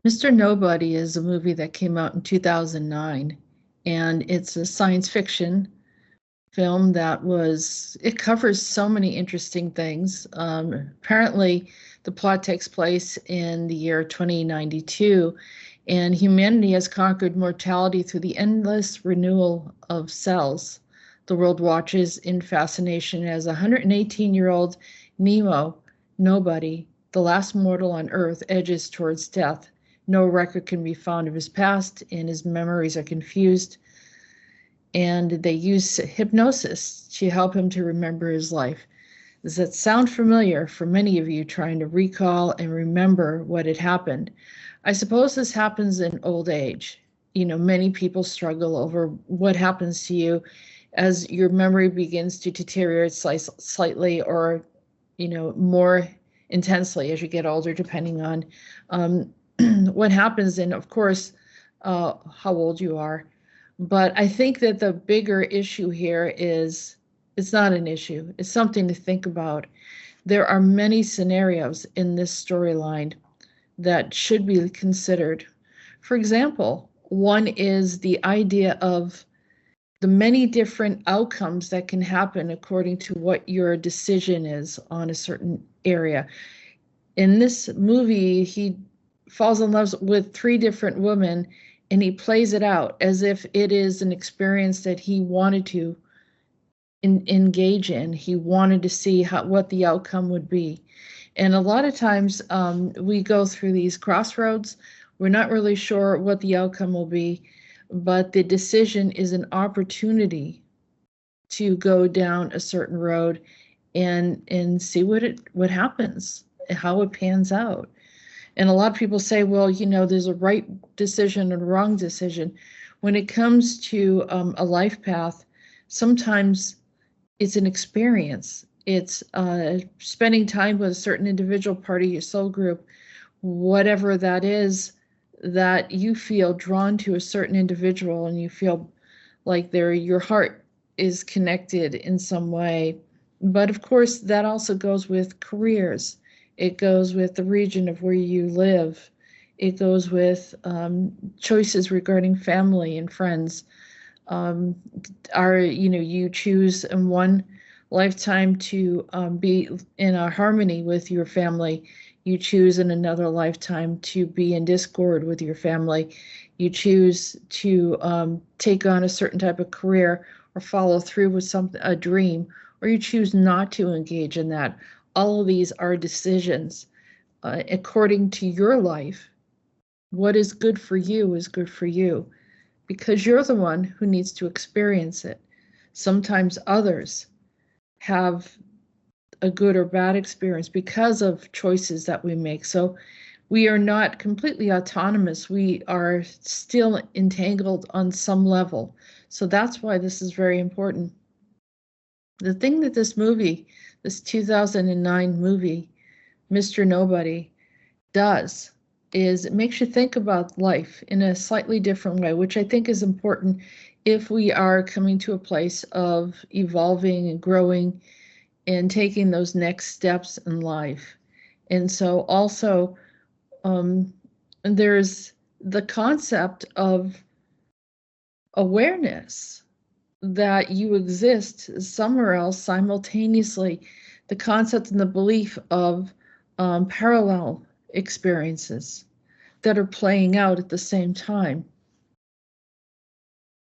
Mr. Nobody is a movie that came out in 2009, and it's a science fiction film it covers so many interesting things. Apparently, the plot takes place in the year 2092, and humanity has conquered mortality through the endless renewal of cells. The world watches in fascination as 118-year-old Nemo, nobody, the last mortal on Earth, edges towards death. No record can be found of his past, and his memories are confused. And they use hypnosis to help him to remember his life. Does that sound familiar for many of you trying to recall and remember what had happened? I suppose this happens in old age. Many people struggle over what happens to you as your memory begins to deteriorate slightly or, more intensely as you get older, depending on what happens and, of course, how old you are. But I think that the bigger issue here is it's not an issue. It's something to think about. There are many scenarios in this storyline that should be considered. For example, one is the idea of the many different outcomes that can happen according to what your decision is on a certain area. In this movie, he falls in love with 3 different women, and he plays it out as if it is an experience that he wanted to engage in. He wanted to see what the outcome would be. And a lot of times we go through these crossroads. We're not really sure what the outcome will be, but the decision is an opportunity to go down a certain road and see what happens, how it pans out. And a lot of people say, well, there's a right decision and a wrong decision. When it comes to a life path, sometimes it's an experience. It's spending time with a certain individual part of your soul group, whatever that is, that you feel drawn to a certain individual and you feel like your heart is connected in some way. But of course, that also goes with careers. It goes with the region of where you live. It goes with choices regarding family and friends. You choose in one lifetime to be in a harmony with your family. You choose in another lifetime to be in discord with your family. You choose to take on a certain type of career or follow through with a dream, or you choose not to engage in that. All of these are decisions according to your life. What is good for you is good for you, because you're the one who needs to experience it. Sometimes others have a good or bad experience because of choices that we make. So we are not completely autonomous. We are still entangled on some level. So that's why this is very important. The thing that this 2009 movie, Mr. Nobody, does is it makes you think about life in a slightly different way, which I think is important if we are coming to a place of evolving and growing and taking those next steps in life. And so also there's the concept of awareness that you exist somewhere else simultaneously, the concept and the belief of parallel experiences that are playing out at the same time.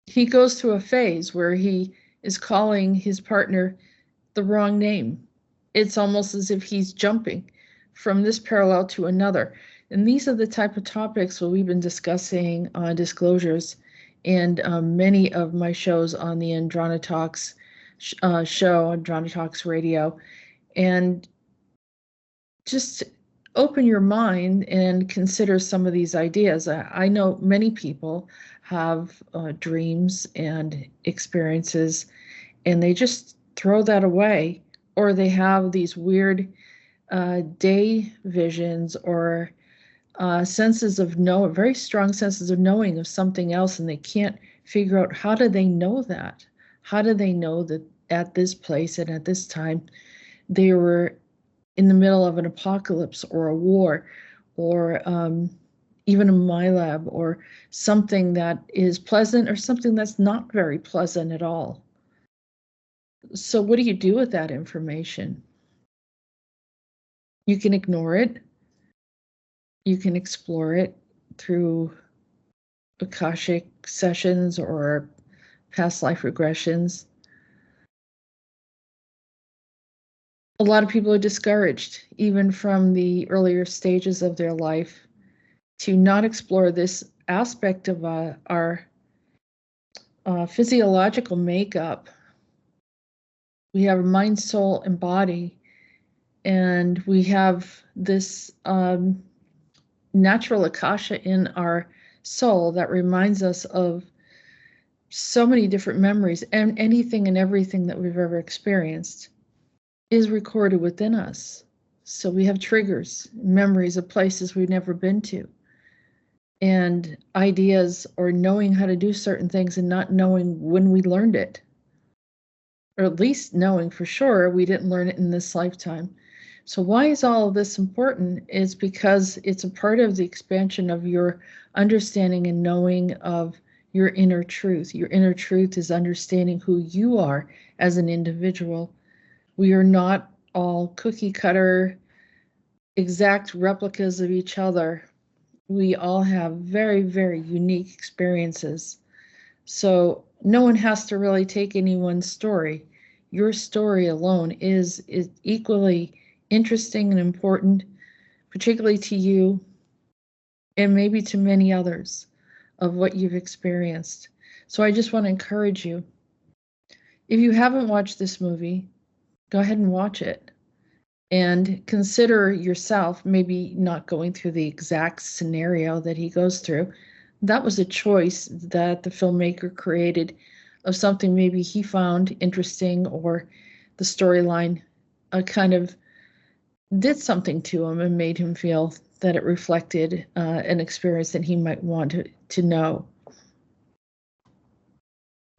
He goes through a phase where he is calling his partner the wrong name. It's almost as if he's jumping from this parallel to another. And these are the type of topics that we've been discussing on Disclosures and many of my shows on the Andronetalks show, Andronetalks Radio. And just open your mind and consider some of these ideas. I know many people have dreams and experiences, and they just throw that away, or they have these weird day visions or very strong senses of knowing of something else, and they can't figure out how do they know that? How do they know that at this place and at this time they were in the middle of an apocalypse or a war or even in my lab, or something that is pleasant or something that's not very pleasant at all. So what do you do with that information? You can ignore it. You can explore it through Akashic sessions or past life regressions. A lot of people are discouraged, even from the earlier stages of their life, to not explore this aspect of our physiological makeup. We have a mind, soul, and body, and we have this natural akasha in our soul that reminds us of so many different memories, and anything and everything that we've ever experienced is recorded within us. So we have triggers, memories of places we've never been to, and ideas, or knowing how to do certain things and not knowing when we learned it, or at least knowing for sure we didn't learn it in this lifetime. So why is all of this important? Is because it's a part of the expansion of your understanding and knowing of your inner truth. Your inner truth is understanding who you are as an individual. We are not all cookie cutter, exact replicas of each other. We all have very, very unique experiences. So no one has to really take anyone's story. Your story alone is equally interesting and important, particularly to you and maybe to many others, of what you've experienced. So I just want to encourage you. If you haven't watched this movie, go ahead and watch it. And consider yourself maybe not going through the exact scenario that he goes through. That was a choice that the filmmaker created of something maybe he found interesting, or the storyline kind of did something to him and made him feel that it reflected an experience that he might want to know.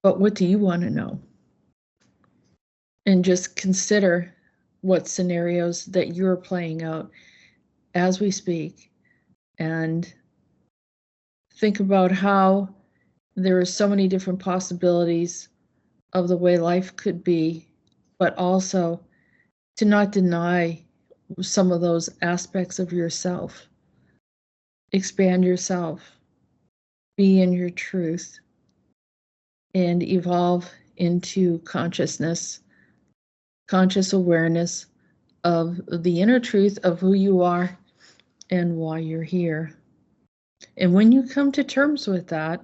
But what do you want to know? And just consider what scenarios that you're playing out as we speak, and think about how there are so many different possibilities of the way life could be, but also to not deny some of those aspects of yourself. Expand yourself, be in your truth, and evolve into consciousness, conscious awareness of the inner truth of who you are and why you're here. And when you come to terms with that,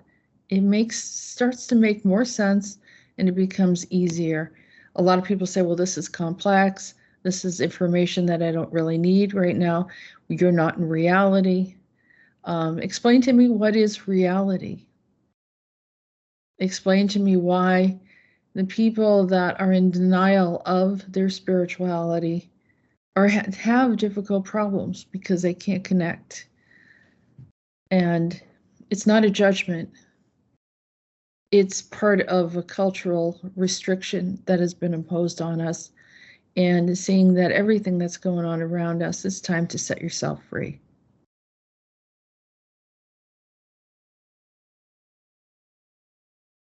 it starts to make more sense, and it becomes easier. A lot of people say, well, this is complex. This is information that I don't really need right now. You're not in reality. Explain to me, what is reality? Explain to me why the people that are in denial of their spirituality or have difficult problems because they can't connect. And it's not a judgment. It's part of a cultural restriction that has been imposed on us, and seeing that everything that's going on around us, it's time to set yourself free.